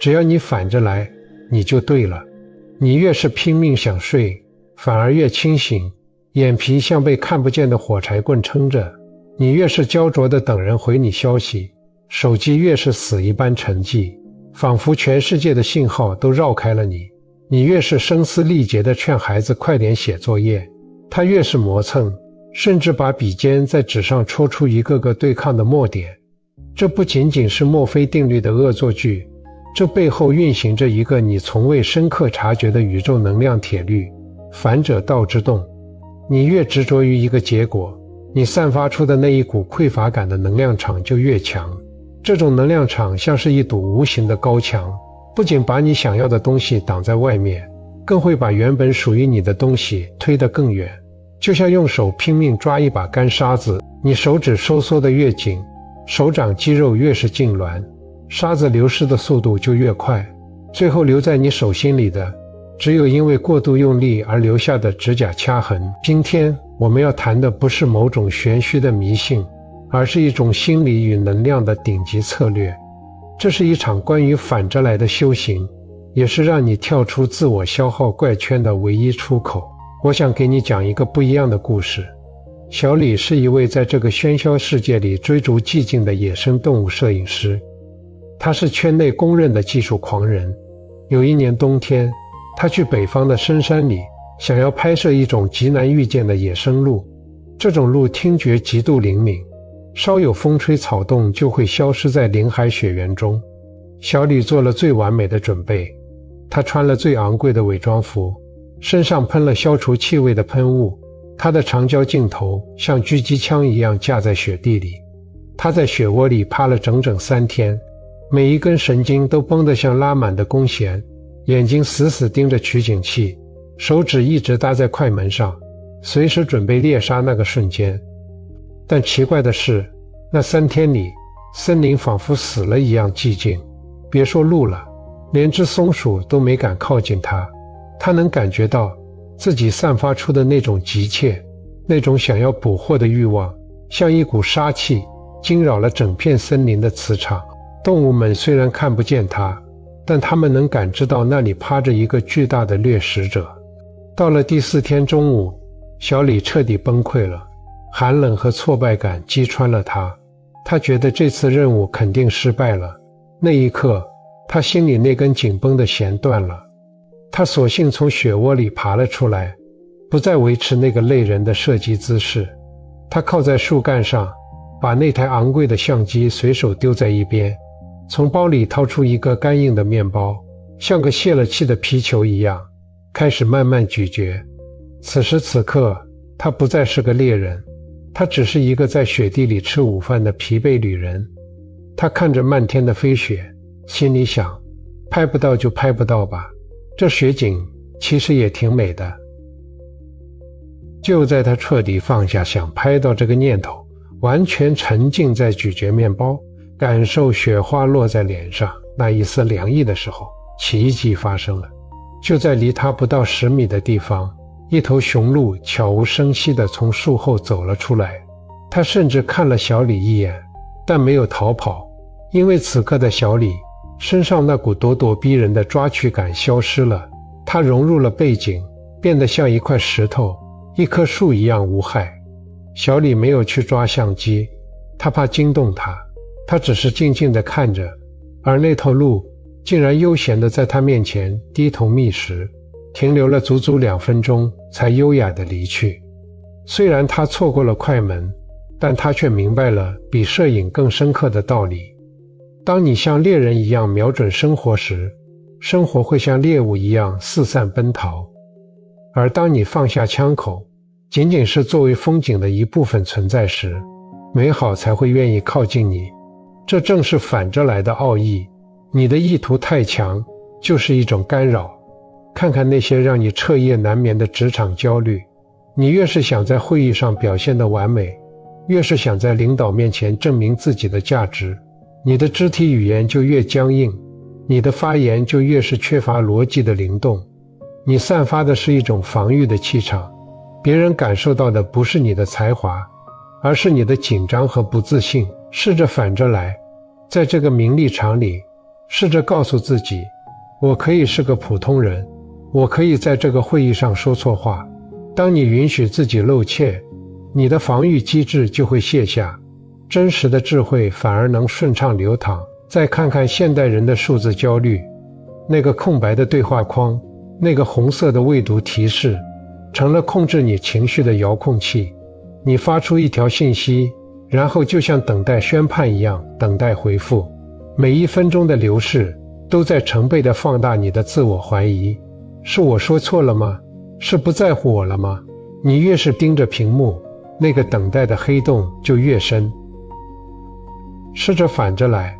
只要你反着来，你就对了。你越是拼命想睡，反而越清醒，眼皮像被看不见的火柴棍撑着。你越是焦灼地等人回你消息，手机越是死一般沉寂，仿佛全世界的信号都绕开了你。你越是声嘶力竭地劝孩子快点写作业，他越是磨蹭，甚至把笔尖在纸上戳出一个个对抗的墨点。这不仅仅是墨菲定律的恶作剧，这背后运行着一个你从未深刻察觉的宇宙能量铁律，反者道之动。你越执着于一个结果，你散发出的那一股匮乏感的能量场就越强。这种能量场像是一堵无形的高墙，不仅把你想要的东西挡在外面，更会把原本属于你的东西推得更远。就像用手拼命抓一把干沙子，你手指收缩得越紧，手掌肌肉越是痉挛，沙子流失的速度就越快，最后留在你手心里的，只有因为过度用力而留下的指甲掐痕。今天我们要谈的不是某种玄虚的迷信，而是一种心理与能量的顶级策略。这是一场关于反着来的修行，也是让你跳出自我消耗怪圈的唯一出口。我想给你讲一个不一样的故事。小李是一位在这个喧嚣世界里追逐寂静的野生动物摄影师，他是圈内公认的技术狂人。有一年冬天，他去北方的深山里，想要拍摄一种极难遇见的野生鹿。这种鹿听觉极度灵敏，稍有风吹草动就会消失在林海雪原中。小李做了最完美的准备，他穿了最昂贵的伪装服，身上喷了消除气味的喷雾，他的长焦镜头像狙击枪一样架在雪地里。他在雪窝里趴了整整3天，每一根神经都绷得像拉满的弓弦，眼睛死死盯着取景器，手指一直搭在快门上，随时准备猎杀那个瞬间。但奇怪的是，那3天里，森林仿佛死了一样寂静，别说鹿了，连只松鼠都没敢靠近它。他能感觉到自己散发出的那种急切，那种想要捕获的欲望，像一股杀气，惊扰了整片森林的磁场。动物们虽然看不见它，但它们能感知到那里趴着一个巨大的掠食者。到了第4天中午，小李彻底崩溃了，寒冷和挫败感击穿了他。他觉得这次任务肯定失败了。那一刻，他心里那根紧绷的弦断了。他索性从雪窝里爬了出来，不再维持那个累人的射击姿势。他靠在树干上，把那台昂贵的相机随手丢在一边，从包里掏出一个干硬的面包，像个泄了气的皮球一样，开始慢慢咀嚼。此时此刻，他不再是个猎人，他只是一个在雪地里吃午饭的疲惫旅人。他看着漫天的飞雪，心里想，拍不到就拍不到吧，这雪景其实也挺美的。就在他彻底放下想拍到这个念头，完全沉浸在咀嚼面包，感受雪花落在脸上那一丝凉意的时候，奇迹发生了。就在离他不到10米的地方，一头雄鹿悄无声息地从树后走了出来。他甚至看了小李一眼，但没有逃跑，因为此刻的小李身上那股咄咄逼人的抓取感消失了，他融入了背景，变得像一块石头，一棵树一样无害。小李没有去抓相机，他怕惊动他，他只是静静地看着，而那头鹿竟然悠闲地在他面前低头觅食，停留了足足2分钟才优雅地离去。虽然他错过了快门，但他却明白了比摄影更深刻的道理。当你像猎人一样瞄准生活时，生活会像猎物一样四散奔逃；而当你放下枪口，仅仅是作为风景的一部分存在时，美好才会愿意靠近你。这正是反着来的奥义，你的意图太强，就是一种干扰。看看那些让你彻夜难眠的职场焦虑，你越是想在会议上表现得完美，越是想在领导面前证明自己的价值，你的肢体语言就越僵硬，你的发言就越是缺乏逻辑的灵动。你散发的是一种防御的气场，别人感受到的不是你的才华，而是你的紧张和不自信。试着反着来，在这个名利场里，试着告诉自己，我可以是个普通人，我可以在这个会议上说错话。当你允许自己露怯，你的防御机制就会卸下，真实的智慧反而能顺畅流淌。再看看现代人的数字焦虑，那个空白的对话框，那个红色的未读提示，成了控制你情绪的遥控器。你发出一条信息，然后就像等待宣判一样等待回复。每1分钟的流逝都在成倍地放大你的自我怀疑。是我说错了吗？是不在乎我了吗？你越是盯着屏幕，那个等待的黑洞就越深。试着反着来，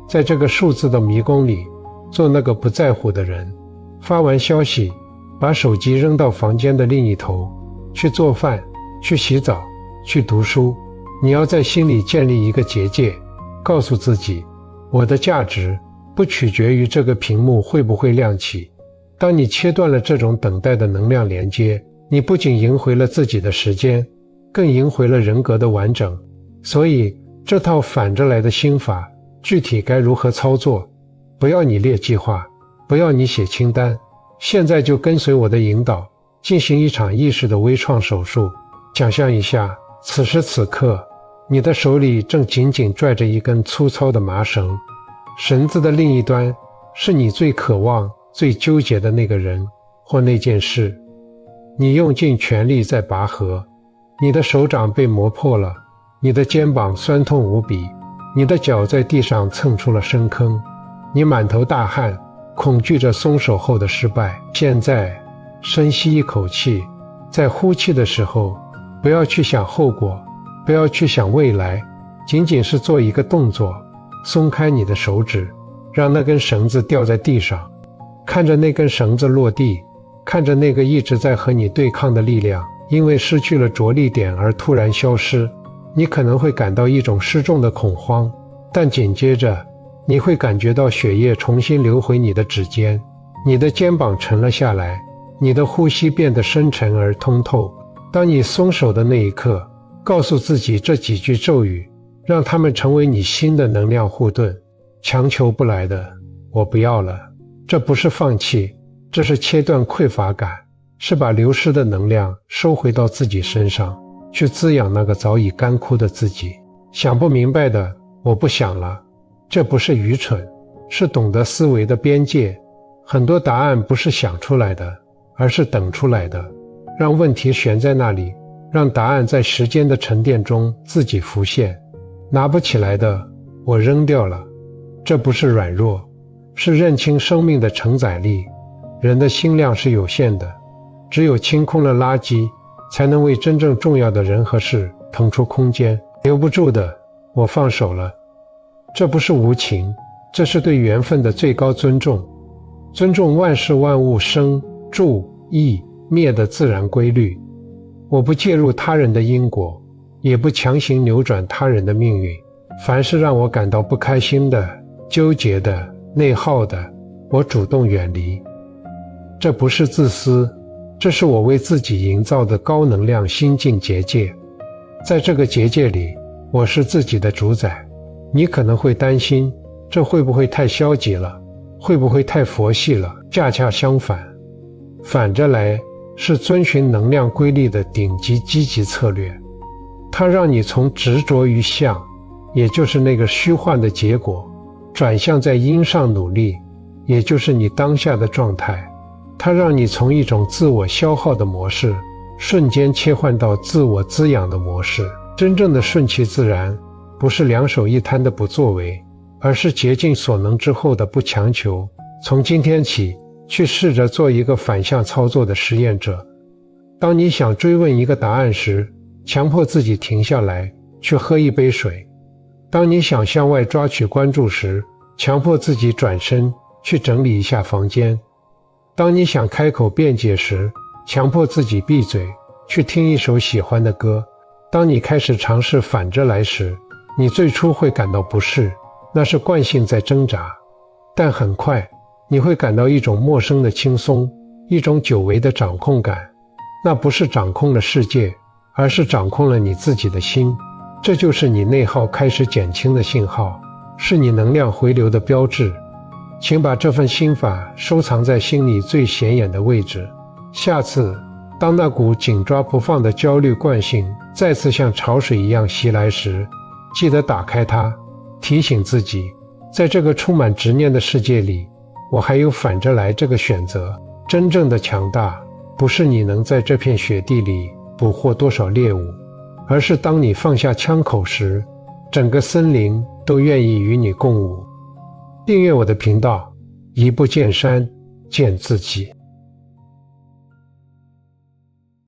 在这个数字的迷宫里，做那个不在乎的人。发完消息，把手机扔到房间的另一头，去做饭，去洗澡，去读书。你要在心里建立一个结界，告诉自己，我的价值不取决于这个屏幕会不会亮起。当你切断了这种等待的能量连接，你不仅赢回了自己的时间，更赢回了人格的完整。所以这套反着来的心法具体该如何操作？不要你列计划，不要你写清单，现在就跟随我的引导，进行一场意识的微创手术。想象一下，此时此刻，你的手里正紧紧拽着一根粗糙的麻绳，绳子的另一端是你最渴望、最纠结的那个人或那件事。你用尽全力在拔河，你的手掌被磨破了，你的肩膀酸痛无比，你的脚在地上蹭出了深坑，你满头大汗，恐惧着松手后的失败。现在，深吸一口气，在呼气的时候，不要去想后果，不要去想未来，仅仅是做一个动作，松开你的手指，让那根绳子掉在地上，看着那根绳子落地，看着那个一直在和你对抗的力量，因为失去了着力点而突然消失。你可能会感到一种失重的恐慌，但紧接着你会感觉到血液重新流回你的指尖，你的肩膀沉了下来，你的呼吸变得深沉而通透。当你松手的那一刻，告诉自己这几句咒语，让它们成为你新的能量护盾。强求不来的，我不要了。这不是放弃，这是切断匮乏感，是把流失的能量收回到自己身上，去滋养那个早已干枯的自己。想不明白的，我不想了。这不是愚蠢，是懂得思维的边界。很多答案不是想出来的，而是等出来的。让问题悬在那里，让答案在时间的沉淀中自己浮现。拿不起来的，我扔掉了。这不是软弱，是认清生命的承载力。人的心量是有限的，只有清空了垃圾，才能为真正重要的人和事腾出空间。留不住的，我放手了。这不是无情，这是对缘分的最高尊重。尊重万事万物生、住、异、灭的自然规律。我不介入他人的因果，也不强行扭转他人的命运。凡是让我感到不开心的、纠结的、内耗的，我主动远离。这不是自私，这是我为自己营造的高能量心境结界。在这个结界里，我是自己的主宰。你可能会担心，这会不会太消极了？会不会太佛系了？恰恰相反，反着来是遵循能量规律的顶级积极策略。它让你从执着于相，也就是那个虚幻的结果，转向在因上努力，也就是你当下的状态。它让你从一种自我消耗的模式，瞬间切换到自我滋养的模式。真正的顺其自然，不是两手一摊的不作为，而是竭尽所能之后的不强求。从今天起，去试着做一个反向操作的实验者。当你想追问一个答案时，强迫自己停下来，去喝一杯水。当你想向外抓取关注时，强迫自己转身，去整理一下房间。当你想开口辩解时，强迫自己闭嘴，去听一首喜欢的歌。当你开始尝试反着来时，你最初会感到不适，那是惯性在挣扎。但很快，你会感到一种陌生的轻松，一种久违的掌控感。那不是掌控了世界，而是掌控了你自己的心。这就是你内耗开始减轻的信号，是你能量回流的标志。请把这份心法收藏在心里最显眼的位置。下次，当那股紧抓不放的焦虑惯性再次像潮水一样袭来时，记得打开它，提醒自己，在这个充满执念的世界里，我还有反着来这个选择。真正的强大，不是你能在这片雪地里捕获多少猎物，而是当你放下枪口时，整个森林都愿意与你共舞。订阅我的频道，一步见山，见自己。